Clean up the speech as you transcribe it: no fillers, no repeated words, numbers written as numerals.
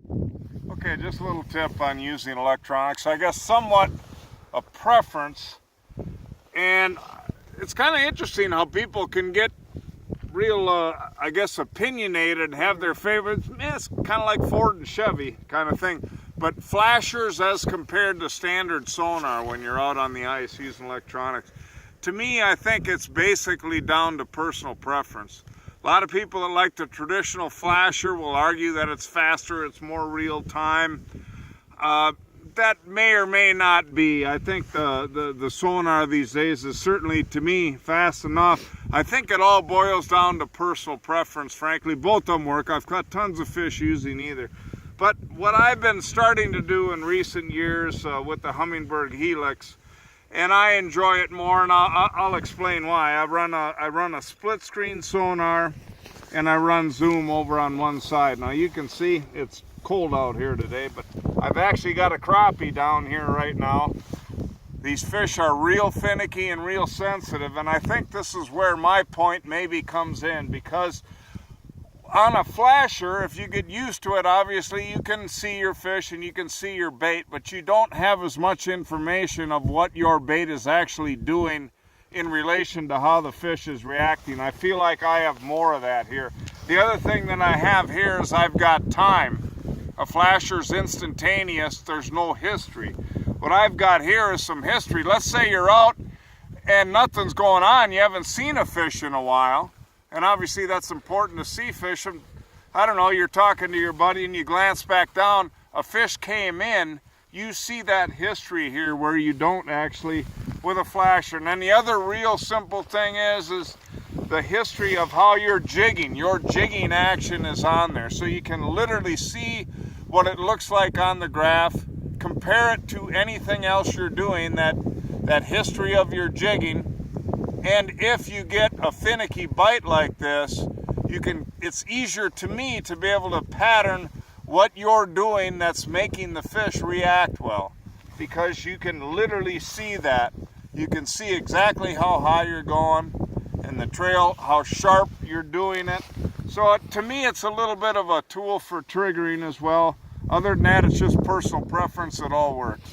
Okay, just a little tip on using electronics. I guess somewhat a preference, and it's kind of interesting how people can get real, I guess, opinionated and have their favorites. It's kind of like Ford and Chevy kind of thing. But flashers as compared to standard sonar when you're out on the ice using electronics, to me, I think it's basically down to personal preference. A lot of people that like the traditional flasher will argue that it's faster, it's more real time. That may or may not be. I think the sonar these days is certainly, to me, fast enough. I think it all boils down to personal preference, frankly. Both of them work. I've caught tons of fish using either. But what I've been starting to do in recent years with the Humminbird Helix, and I enjoy it more, and I'll explain why. I run a split screen sonar, and I run zoom over on one side. Now you can see it's cold out here today, but I've actually got a crappie down here right now. These fish are real finicky and real sensitive, and I think this is where my point maybe comes in, because on a flasher, if you get used to it, obviously you can see your fish and you can see your bait, but you don't have as much information of what your bait is actually doing in relation to how the fish is reacting. I feel like I have more of that here. The other thing that I have here is I've got time. A flasher's instantaneous, there's no history. What I've got here is some history. Let's say you're out and nothing's going on, you haven't seen a fish in a while. And obviously that's important to see fish. And I don't know, you're talking to your buddy and you glance back down, a fish came in, you see that history here where you don't actually with a flasher. And then the other real simple thing is the history of how you're jigging. Your jigging action is on there. So you can literally see what it looks like on the graph, compare it to anything else you're doing, that history of your jigging. And if you get a finicky bite like this, it's easier to me to be able to pattern what you're doing that's making the fish react well, because you can literally see that. You can see exactly how high you're going and the trail, how sharp you're doing it. So to me, it's a little bit of a tool for triggering as well. Other than that, it's just personal preference. It all works.